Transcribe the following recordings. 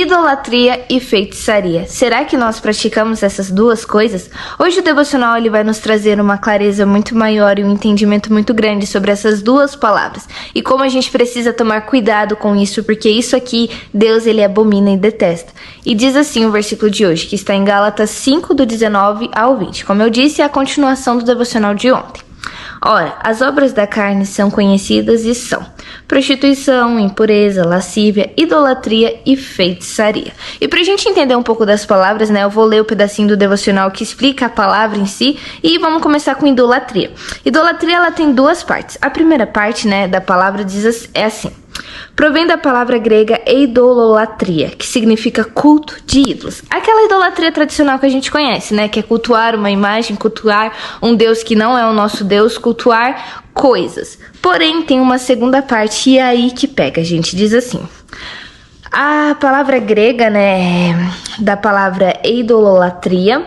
Idolatria e feitiçaria. Será que nós praticamos essas duas coisas? Hoje o devocional ele vai nos trazer uma clareza muito maior e um entendimento muito grande sobre essas duas palavras e como a gente precisa tomar cuidado com isso, porque isso aqui Deus ele abomina e detesta. E diz assim o versículo de hoje, que está em Gálatas 5, do 19 ao 20. Como eu disse, é a continuação do devocional de ontem. Ora, as obras da carne são conhecidas e são prostituição, impureza, lascívia, idolatria e feitiçaria. E pra gente entender um pouco das palavras, né, eu vou ler o pedacinho do devocional que explica a palavra em si e vamos começar com idolatria. Idolatria, ela tem duas partes. A primeira parte, né, da palavra é assim. Provém da palavra grega eidolatria, que significa culto de ídolos. Aquela idolatria tradicional que a gente conhece, né? Que é cultuar uma imagem, cultuar um Deus que não é o nosso Deus, cultuar coisas. Porém, tem uma segunda parte e é aí que pega, a gente diz assim. A palavra grega, né, da palavra eidolatria,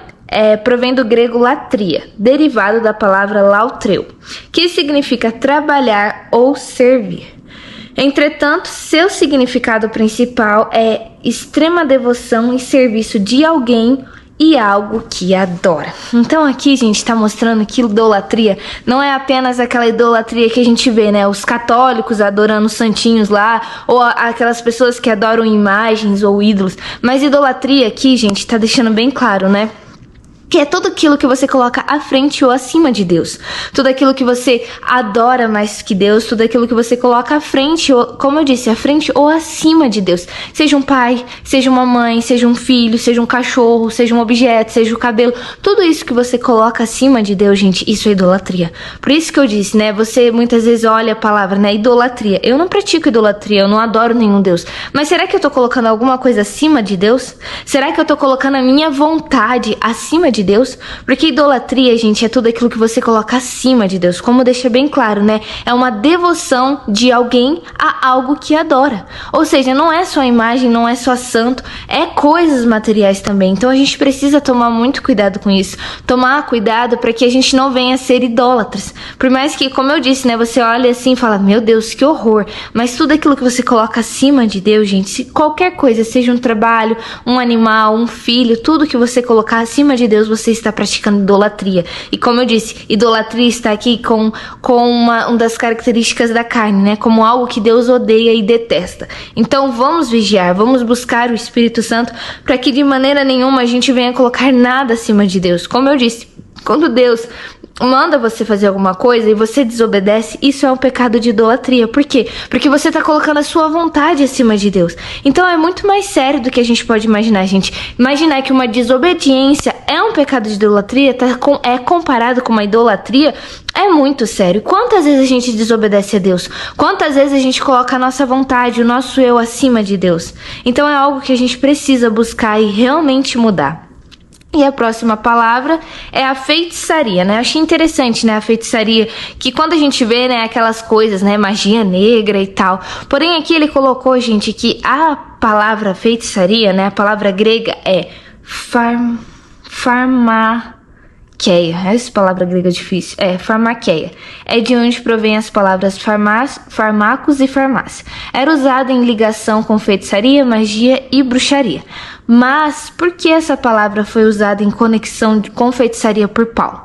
provém do grego latria, derivado da palavra lautreu, que significa trabalhar ou servir. Entretanto, seu significado principal é extrema devoção e serviço de alguém e algo que adora. Então aqui, gente, está mostrando que idolatria não é apenas aquela idolatria que a gente vê, né? Os católicos adorando santinhos lá, ou aquelas pessoas que adoram imagens ou ídolos. Mas idolatria aqui, gente, está deixando bem claro, né? Que é tudo aquilo que você coloca à frente ou acima de Deus. Tudo aquilo que você adora mais que Deus. Tudo aquilo que você coloca à frente, ou, como eu disse, à frente ou acima de Deus. Seja um pai, seja uma mãe, seja um filho, seja um cachorro, seja um objeto, seja o cabelo. Tudo isso que você coloca acima de Deus, gente, isso é idolatria. Por isso que eu disse, né? Você muitas vezes olha a palavra, né? Idolatria. Eu não pratico idolatria, eu não adoro nenhum Deus. Mas será que eu tô colocando alguma coisa acima de Deus? Será que eu tô colocando a minha vontade acima de Deus? Porque idolatria, gente, é tudo aquilo que você coloca acima de Deus, como deixa bem claro, né? É uma devoção de alguém a algo que adora. Ou seja, não é só imagem, não é só santo, é coisas materiais também. Então a gente precisa tomar muito cuidado com isso. Tomar cuidado para que a gente não venha a ser idólatras. Por mais que, como eu disse, né, você olha assim e fala, meu Deus, que horror. Mas tudo aquilo que você coloca acima de Deus, gente, se qualquer coisa, seja um trabalho, um animal, um filho, tudo que você colocar acima de Deus, você está praticando idolatria. E como eu disse, idolatria está aqui com uma das características da carne, né? Como algo que Deus odeia e detesta. Então vamos vigiar, vamos buscar o Espírito Santo para que de maneira nenhuma a gente venha colocar nada acima de Deus. Como eu disse, quando Deus manda você fazer alguma coisa e você desobedece, isso é um pecado de idolatria. Por quê? Porque você está colocando a sua vontade acima de Deus. Então é muito mais sério do que a gente pode imaginar, gente. Imaginar que uma desobediência é um pecado de idolatria, é comparado com uma idolatria, é muito sério. Quantas vezes a gente desobedece a Deus? Quantas vezes a gente coloca a nossa vontade, o nosso eu acima de Deus? Então é algo que a gente precisa buscar e realmente mudar. E a próxima palavra é a feitiçaria, né? Achei interessante, né? A feitiçaria, que quando a gente vê, né, aquelas coisas, né, magia negra e tal. Porém, aqui ele colocou, gente, que a palavra feitiçaria, né, a palavra grega é farmakeia. Essa palavra grega é difícil. Farmakeia. É de onde provém as palavras fármacos e farmácia. Era usada em ligação com feitiçaria, magia e bruxaria. Mas por que essa palavra foi usada em conexão com feitiçaria por Paulo?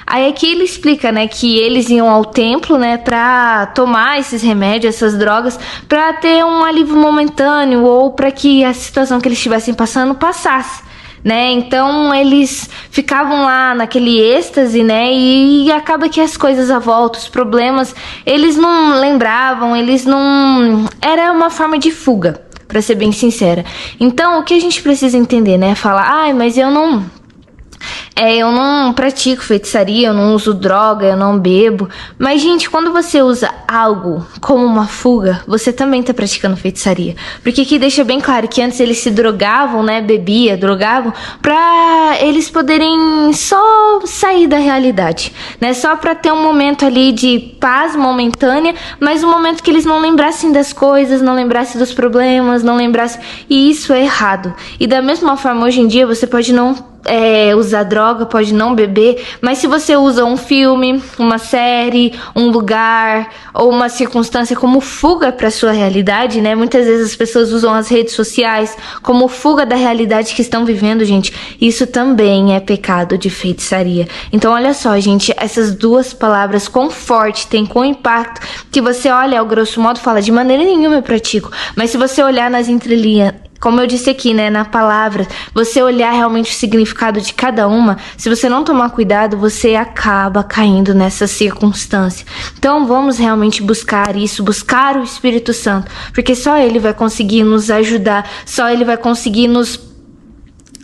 Aí aqui ele explica, né, que eles iam ao templo, né, para tomar esses remédios, essas drogas, para ter um alívio momentâneo ou para que a situação que eles estivessem passando passasse. Né? Então eles ficavam lá naquele êxtase, né? E acaba que as coisas à volta, os problemas, eles não lembravam, eles não... Era uma forma de fuga, pra ser bem sincera. Então o que a gente precisa entender, né? Falar, mas eu não pratico feitiçaria, eu não uso droga, eu não bebo. Mas, gente, quando você usa algo como uma fuga, você também tá praticando feitiçaria. Porque aqui deixa bem claro que antes eles se drogavam, né? Drogavam, pra eles poderem só sair da realidade, né? Só pra ter um momento ali de paz momentânea, mas um momento que eles não lembrassem das coisas, não lembrassem dos problemas, não lembrassem... E isso é errado. E da mesma forma, hoje em dia, você pode não usar droga, pode não beber, mas se você usa um filme, uma série, um lugar ou uma circunstância como fuga para sua realidade, né? Muitas vezes as pessoas usam as redes sociais como fuga da realidade que estão vivendo, gente. Isso também é pecado de feitiçaria. Então, olha só, gente, essas duas palavras, quão forte tem, quão impacto, que você olha ao grosso modo, fala, de maneira nenhuma eu pratico. Mas se você olhar nas entrelinhas, como eu disse aqui, né, na palavra, você olhar realmente o significado de cada uma, se você não tomar cuidado, você acaba caindo nessa circunstância. Então vamos realmente buscar isso, buscar o Espírito Santo, porque só Ele vai conseguir nos ajudar, só Ele vai conseguir nos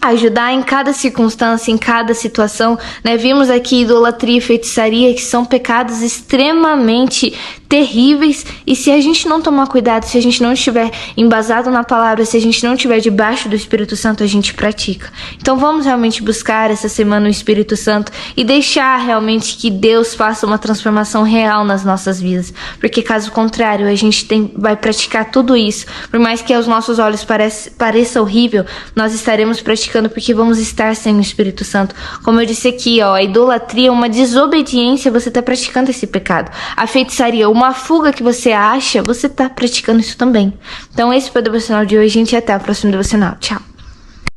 ajudar em cada circunstância, em cada situação, né? Vimos aqui idolatria e feitiçaria, que são pecados extremamente terríveis, e se a gente não tomar cuidado, se a gente não estiver embasado na palavra, se a gente não estiver debaixo do Espírito Santo, a gente pratica. Então vamos realmente buscar essa semana o Espírito Santo e deixar realmente que Deus faça uma transformação real nas nossas vidas, porque caso contrário, a gente vai praticar tudo isso, por mais que aos nossos olhos pareça horrível, nós estaremos praticando porque vamos estar sem o Espírito Santo. Como eu disse aqui, a idolatria é uma desobediência, você está praticando esse pecado. A feitiçaria, uma fuga que você acha, você está praticando isso também. Então esse foi o devocional de hoje, gente, e até o próximo devocional. Tchau!